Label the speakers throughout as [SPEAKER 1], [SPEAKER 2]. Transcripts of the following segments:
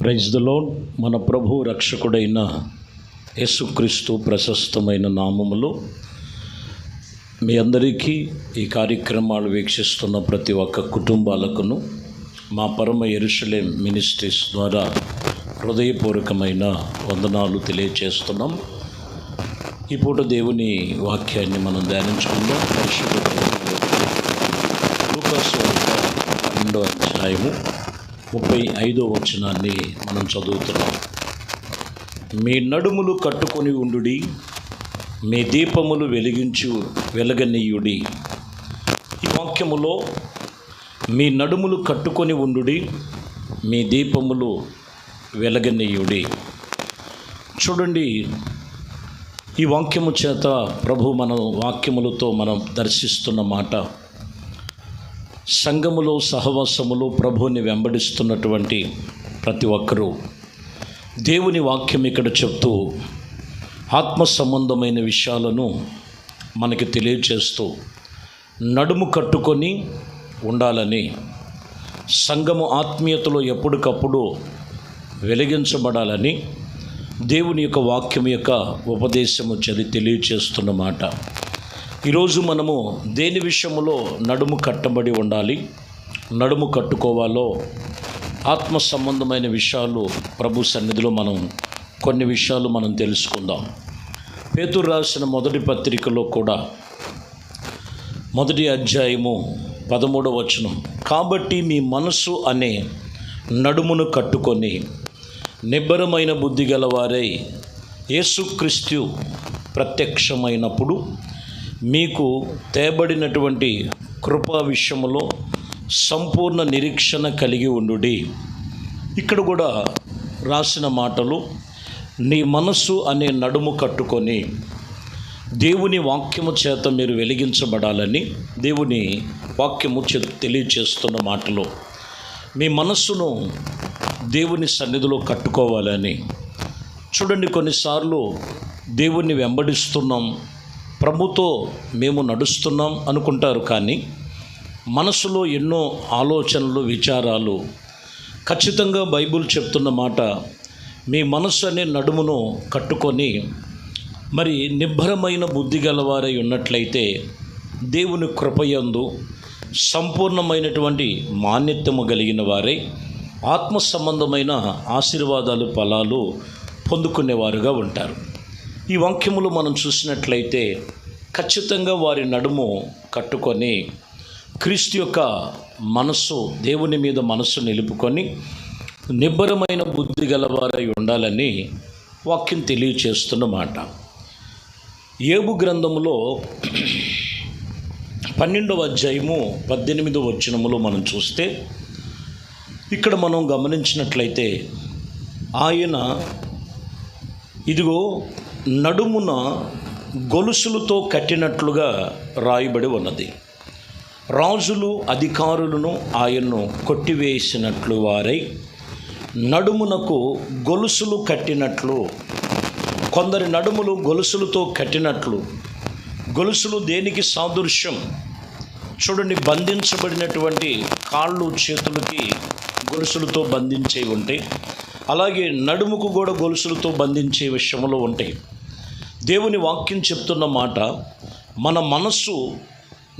[SPEAKER 1] Praise the lord. మన ప్రభు రక్షకుడైన యేసుక్రీస్తు ప్రశస్తమైన నామములో మీ అందరికీ ఈ కార్యక్రమాలు వీక్షిస్తున్న ప్రతి ఒక్క కుటుంబాలకును మా పరమ యెరూషలేం మినిస్ట్రీస్ ద్వారా హృదయపూర్వకమైన వందనాలు తెలియచేస్తున్నాం. ఈ పూట దేవుని వాక్యాన్ని మనం ధ్యానించుకుందాం. పరిశుద్ధ లూకాసు 2వ అధ్యాయము 35వ వచనాన్ని మనం చదువుతున్నాం. మీ నడుములు కట్టుకొని ఉండుడి, మీ దీపములు వెలగనీయుడి. ఈ వాక్యములో మీ నడుములు కట్టుకొని ఉండుడి, మీ దీపములు వెలగనీయుడి. చూడండి, ఈ వాక్యము చేత ప్రభు మన వాక్యములతో మనం దర్శిస్తున్న మాట, సంఘములో సహవాసములో ప్రభువుని వెంబడిస్తున్నటువంటి ప్రతి ఒక్కరూ దేవుని వాక్యం ఇక్కడ చెప్తూ ఆత్మ సంబంధమైన విషయాలను మనకి తెలియచేస్తూ నడుము కట్టుకొని ఉండాలని, సంఘము ఆత్మీయతలో ఎప్పటికప్పుడు వెలిగించబడాలని దేవుని యొక్క వాక్యం యొక్క ఉపదేశము తెలియచేస్తున్న మాట. ఈరోజు మనము దేని విషయంలో నడుము కట్టబడి ఉండాలి, నడుము కట్టుకోవాలో ఆత్మ సంబంధమైన విషయాలు ప్రభు సన్నిధిలో కొన్ని విషయాలు మనం తెలుసుకుందాం. పేతురు రాసిన మొదటి పత్రికలో కూడా 1వ అధ్యాయము 13వ వచనం, కాబట్టి మీ మనసు అనే నడుమును కట్టుకొని నిబ్బరమైన బుద్ధి గలవారై యేసుక్రీస్తు ప్రత్యక్షమైనప్పుడు మీకు తేబడినటువంటి కృపా విషయములో సంపూర్ణ నిరీక్షణ కలిగి ఉండుడి. ఇక్కడ కూడా రాసిన మాటలు, నీ మనస్సు అనే నడుము కట్టుకొని దేవుని వాక్యము చేత మీరు వెలిగించబడాలని దేవుని వాక్యము తెలియచేస్తున్న మాటలు. మీ మనస్సును దేవుని సన్నిధిలో కట్టుకోవాలని. చూడండి, కొన్నిసార్లు దేవుణ్ణి వెంబడిస్తున్నాం, ప్రభుతో మేము నడుస్తున్నాం అనుకుంటారు, కానీ మనసులో ఎన్నో ఆలోచనలు, విచారాలు. ఖచ్చితంగా బైబిల్ చెప్తున్న మాట, మీ మనస్సు అనే నడుమును కట్టుకొని మరి నిబ్బరమైన బుద్ధి గలవారై ఉన్నట్లయితే దేవుని కృపయందు సంపూర్ణమైనటువంటి మాన్యత్వము కలిగిన వారై ఆత్మ సంబంధమైన ఆశీర్వాదాలు, ఫలాలు పొందుకునేవారుగా ఉంటారు. ఈ వాక్యములు మనం చూసినట్లయితే ఖచ్చితంగా వారి నడుము కట్టుకొని క్రీస్తు యొక్క మనస్సు, దేవుని మీద మనస్సు నిలుపుకొని నిబ్బరమైన బుద్ధి గలవారై ఉండాలని వాక్యం తెలియచేస్తున్నమాట. యోబు గ్రంథములో 12వ అధ్యాయము 18వ వచనములో మనం చూస్తే ఇక్కడ మనం గమనించినట్లయితే ఆయన ఇదిగో నడుమున గొలుసులతో కట్టినట్లుగా రాయబడి ఉన్నది. రాజులు అధికారులను ఆయన్ను కొట్టివేసినట్లు వారై నడుమునకు గొలుసులు కట్టినట్లు. కొందరి నడుములు గొలుసులతో కట్టినట్లు. గొలుసులు దేనికి సాదృశ్యం? చూడండి, బంధించబడినటువంటి కాళ్ళు చేతులకి గొలుసులతో బంధించే ఉంటాయి. అలాగే నడుముకు కూడా గొలుసులతో బంధించే విషయంలో ఉంటాయి. దేవుని వాక్యం చెప్తున్న మాట, మన మనస్సు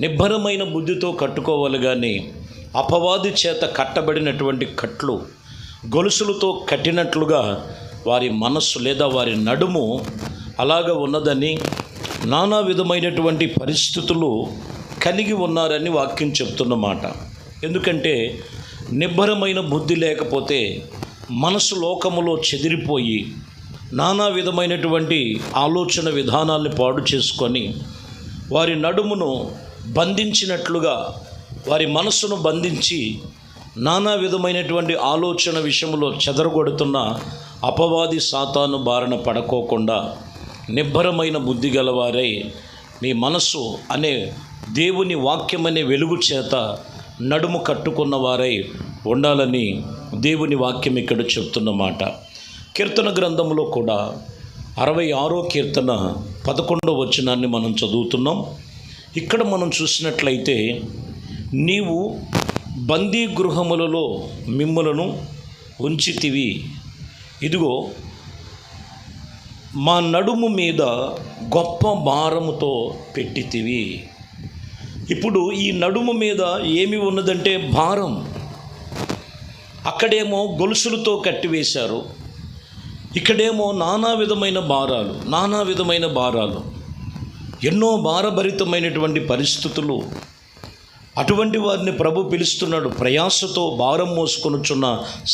[SPEAKER 1] నిబ్బరమైన బుద్ధితో కట్టుకోవాలి, కానీ అపవాది చేత కట్టబడినటువంటి కట్లు, గొలుసులతో కట్టినట్లుగా వారి మనస్సు లేదా వారి నడుము అలాగ ఉన్నదని, నానా విధమైనటువంటి పరిస్థితులు కలిగి ఉన్నారని వాక్యం చెప్తున్నమాట. ఎందుకంటే నిబ్బరమైన బుద్ధి లేకపోతే మనసు లోకములో చెదిరిపోయి నానా విధమైనటువంటి ఆలోచన విధానాల్ని పాడు చేసుకొని వారి నడుమును బంధించినట్లుగా, వారి మనస్సును బంధించి నానా విధమైనటువంటి ఆలోచన విషయంలో చెదరగొడుతున్న అపవాది సాతాను బారిన పడుకోకుండా నిబ్బరమైన బుద్ధి గలవారై మీ మనస్సు అనే దేవుని వాక్యమనే వెలుగు చేత నడుము కట్టుకున్న వారై ఉండాలని దేవుని వాక్యం ఇక్కడ చెప్తున్నమాట. కీర్తన గ్రంథంలో కూడా 66వ కీర్తన 11వ వచనాన్ని మనం చదువుతున్నాం. ఇక్కడ మనం చూసినట్లయితే, నీవు బందీ గృహములలో మిమ్ములను ఉంచితివి, ఇదిగో మా నడుము మీద గొప్ప భారముతో పెట్టితివి. ఇప్పుడు ఈ నడుము మీద ఏమి ఉన్నదంటే భారం. అక్కడేమో గొలుసులతో కట్టివేశారు, ఇక్కడేమో నానా విధమైన భారాలు, ఎన్నో భారభరితమైనటువంటి పరిస్థితులు. అటువంటి వారిని ప్రభు పిలుస్తున్నాడు, ప్రయాసతో భారం మోసుకొనుచున్న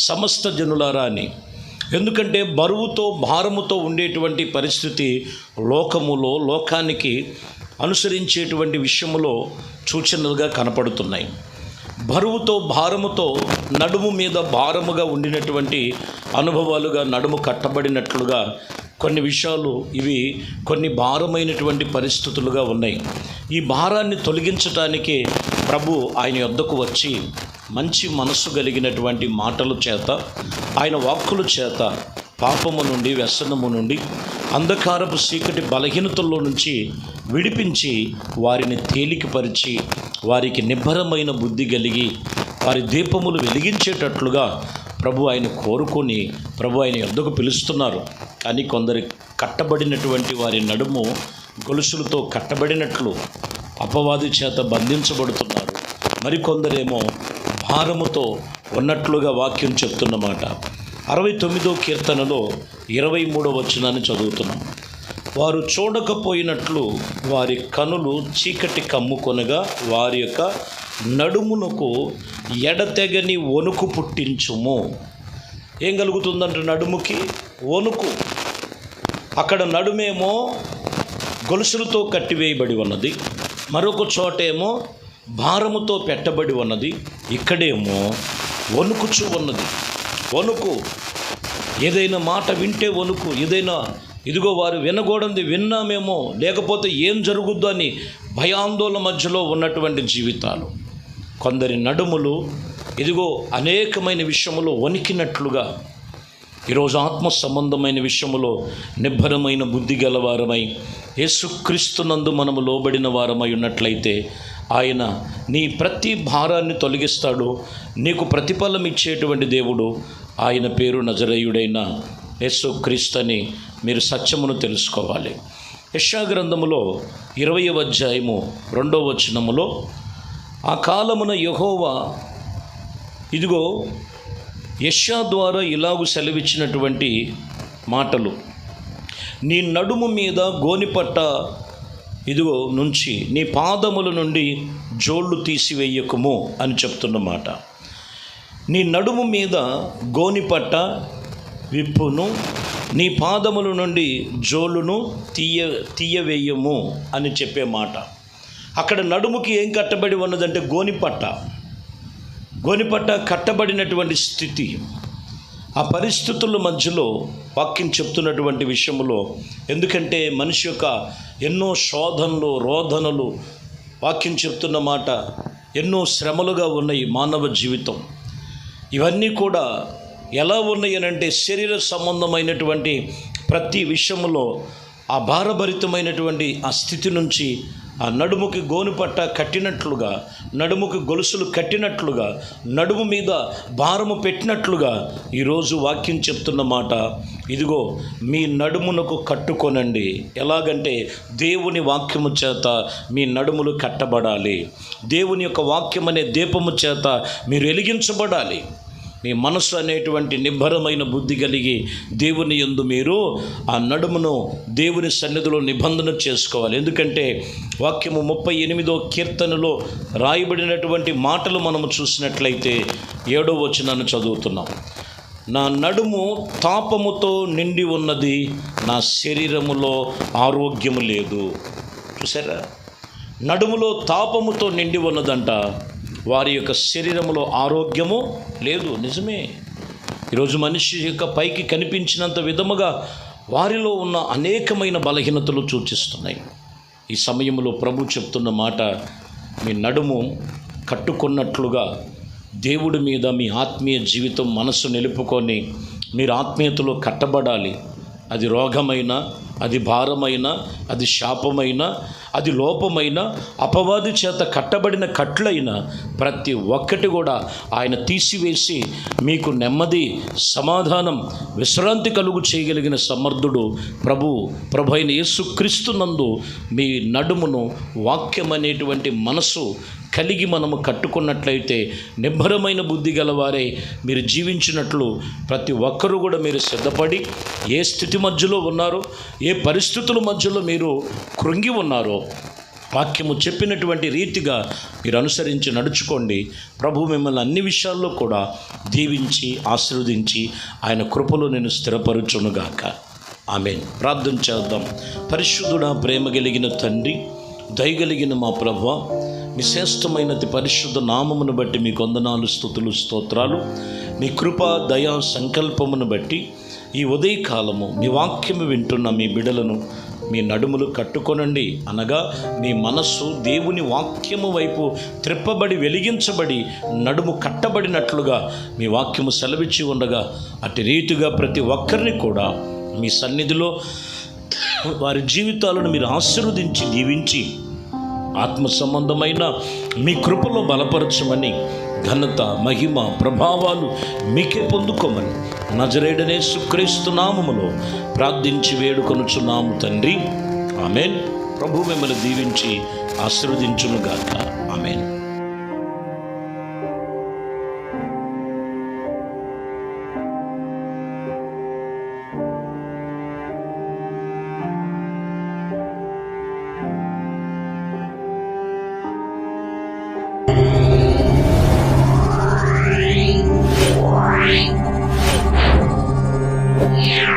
[SPEAKER 1] సమస్త జనులారా అని. ఎందుకంటే బరువుతో భారముతో ఉండేటువంటి పరిస్థితి లోకానికి అనుసరించేటువంటి విషయములో సూచనలుగా కనపడుతున్నాయి. బరువుతో భారముతో నడుము మీద భారముగా ఉండినటువంటి అనుభవాలుగా, నడుము కట్టబడినట్లుగా కొన్ని విషయాలు, ఇవి కొన్ని భారమైనటువంటి పరిస్థితులుగా ఉన్నాయి. ఈ భారాన్ని తొలగించటానికి ప్రభు ఆయన యొద్దకు వచ్చి మంచి మనస్సు కలిగినటువంటి మాటల చేత, ఆయన వాక్కుల చేత పాపము నుండి, వ్యసనము నుండి, అంధకారపు చీకటి బలహీనతల్లో నుంచి విడిపించి వారిని తేలికపరిచి వారికి నిబ్బరమైన బుద్ధి కలిగి వారి దీపములు వెలిగించేటట్లుగా ప్రభు ఆయన కోరుకొని ప్రభు ఆయన యొద్దకు పిలుస్తున్నారు. కానీ కొందరు కట్టబడినటువంటి వారి నడుము గొలుసులతో కట్టబడినట్లు అపవాది చేత బంధించబడుతున్నారు. మరికొందరేమో భారముతో ఉన్నట్లుగా వాక్యం చెప్తున్నమాట. 69వ కీర్తనలో 23వ వచనాన్ని చదువుతున్నాం. వారు చూడకపోయినట్లు వారి కనులు చీకటి కమ్ముకొనగా వారి యొక్క నడుమునకు ఎడతెగని వణుకు పుట్టించుము. ఏం కలుగుతుందంటే నడుముకి వణుకు. అక్కడ నడుమేమో గొలుసులతో కట్టివేయబడి ఉన్నది, మరొక చోటేమో భారముతో పెట్టబడి ఉన్నది, ఇక్కడేమో వణుకుచూ ఉన్నది. వణుకు, ఏదైనా మాట వింటే వణుకు, ఏదైనా ఇదిగో వారు వినకూడనిది విన్నామేమో, లేకపోతే ఏం జరుగుద్దో అని భయాందోళన మధ్యలో ఉన్నటువంటి జీవితాలు. కొందరి నడుములు ఇదిగో అనేకమైన విషయములో వణికినట్లుగా, ఈరోజు ఆత్మ సంబంధమైన విషయములో నిబ్బరమైన బుద్ధి గలవారమై యేసుక్రీస్తునందు మనము లోబడిన వారమై ఉన్నట్లయితే ఆయన నీ ప్రతి భారాన్ని తొలగిస్తాడు. నీకు ప్రతిఫలం ఇచ్చేటువంటి దేవుడు. ఆయన పేరు నజరేయుడైన యేసుక్రీస్తు అని మీరు సత్యమును తెలుసుకోవాలి. యెషయా గ్రంథములో 20వ అధ్యాయము 2వ వచనములో, ఆ కాలమున యెహోవా ఇదిగో యెషయా ద్వారా ఇలాగు సెలవిచ్చినటువంటి మాటలు, నీ నడుము మీద గోనిపట్ట ఇదిగో నుంచి నీ పాదముల నుండి జోళ్ళు తీసివేయకుము అని చెప్తున్నమాట. నీ నడుము మీద గోనిపట్ట విప్పును, నీ పాదముల నుండి జోలును తీయవేయము అని చెప్పే మాట. అక్కడ నడుముకి ఏం కట్టబడి ఉన్నదంటే గోనిపట్ట కట్టబడినటువంటి స్థితి. ఆ పరిస్థితుల మధ్యలో వాక్యం చెప్తున్నటువంటి విషయంలో, ఎందుకంటే మనిషి యొక్క ఎన్నో శోధనలు, రోదనలు, వాక్యం చెప్తున్న మాట, ఎన్నో శ్రమలుగా ఉన్నాయి మానవ జీవితం. ఇవన్నీ కూడా ఎలా ఉన్నాయి అని అంటే, శరీర సంబంధమైనటువంటి ప్రతి విషయంలో ఆ భారభరితమైనటువంటి ఆ స్థితి నుంచి ఆ నడుముకి గోనుపట్ట కట్టినట్లుగా, నడుముకి గొలుసులు కట్టినట్లుగా, నడుము మీద భారము పెట్టినట్లుగా ఈరోజు వాక్యం చెప్తున్న మాట, ఇదిగో మీ నడుమునకు కట్టుకొనండి. ఎలాగంటే దేవుని వాక్యము చేత మీ నడుములు కట్టబడాలి. దేవుని యొక్క వాక్యం అనే దీపము చేత మీరు వెలిగించబడాలి. మీ మనసు అనేటువంటి నిబ్బరమైన బుద్ధి కలిగి దేవుని యందు మీరు ఆ నడుమును దేవుని సన్నిధిలో నిబంధన చేసుకోవాలి. ఎందుకంటే వాక్యము 38వ కీర్తనలో రాయబడినటువంటి మాటలు మనము చూసినట్లయితే 7వ వచనాన్ని చదువుతున్నాం. నా నడుము తాపముతో నిండి ఉన్నది, నా శరీరములో ఆరోగ్యము లేదు. చూసారా, నడుములో తాపముతో నిండి ఉన్నదంట, వారి యొక్క శరీరంలో ఆరోగ్యము లేదు. నిజమే, ఈరోజు మనిషి యొక్క పైకి కనిపించినంత విధముగా వారిలో ఉన్న అనేకమైన బలహీనతలు సూచిస్తున్నాయి. ఈ సమయంలో ప్రభు చెప్తున్న మాట, మీ నడుము కట్టుకున్నట్లుగా దేవుడి మీద మీ ఆత్మీయ జీవితం మనసు నిలుపుకొని మీరు ఆత్మీయతలో కట్టబడాలి. అది రోగమైన, అది భారమైన, అది శాపమైన, అది లోపమైన, అపవాది చేత కట్టబడిన కట్లైన ప్రతి ఒక్కటి కూడా ఆయన తీసివేసి మీకు నెమ్మది, సమాధానం, విశ్రాంతి కలుగు చేయగలిగిన సమర్థుడు ప్రభు అయిన యేసుక్రీస్తునందు మీ నడుమును వాక్యం అనేటువంటి మనసు కలిగి మనము కట్టుకున్నట్లయితే నిబ్బరమైన బుద్ధి గలవారే మీరు జీవించినట్లు ప్రతి ఒక్కరూ కూడా మీరు సిద్ధపడి ఏ స్థితి మధ్యలో ఉన్నారో, ఏ పరిస్థితుల మధ్యలో మీరు కృంగి ఉన్నారో వాక్యము చెప్పినటువంటి రీతిగా మీరు అనుసరించి నడుచుకోండి. ప్రభు మిమ్మల్ని అన్ని విషయాల్లో కూడా దీవించి ఆశీర్వదించి ఆయన కృపలో నేను స్థిరపరచునుగాక. ఆమేన్. ప్రార్థన చేద్దాం. పరిశుద్ధుడా, ప్రేమ కలిగిన తండ్రి, దయగలిగిన మా ప్రభువా, మీ శ్రేష్టమైనది పరిశుద్ధ నామమును బట్టి మీకు వందనాలు, స్తుతులు, స్తోత్రాలు. మీ కృప, దయా సంకల్పమును బట్టి ఈ ఉదయకాలము మీ వాక్యము వింటున్న మీ బిడలను మీ నడుములు కట్టుకొనండి. అనగా మీ మనస్సు దేవుని వాక్యము వైపు త్రిప్పబడి వెలిగించబడి నడుము కట్టబడినట్లుగా మీ వాక్యము సెలవిచ్చి ఉండగా అటు రీతిగా ప్రతి ఒక్కరిని కూడా మీ సన్నిధిలో వారి జీవితాలను మీరు ఆశీర్వదించి దీవించి ఆత్మ సంబంధమైన మీ కృపలో బలపరచమని, ఘనత, మహిమ, ప్రభావాలు మీకే పొందుకోమని నజరేయుడైన యేసుక్రీస్తు నామములో ప్రార్థించి వేడుకొనుచున్నాము తండ్రి. ఆమేన్. ప్రభు మిమ్మల్ని దీవించి ఆశీర్వదించునుగాక. ఆమేన్.
[SPEAKER 2] Yeah.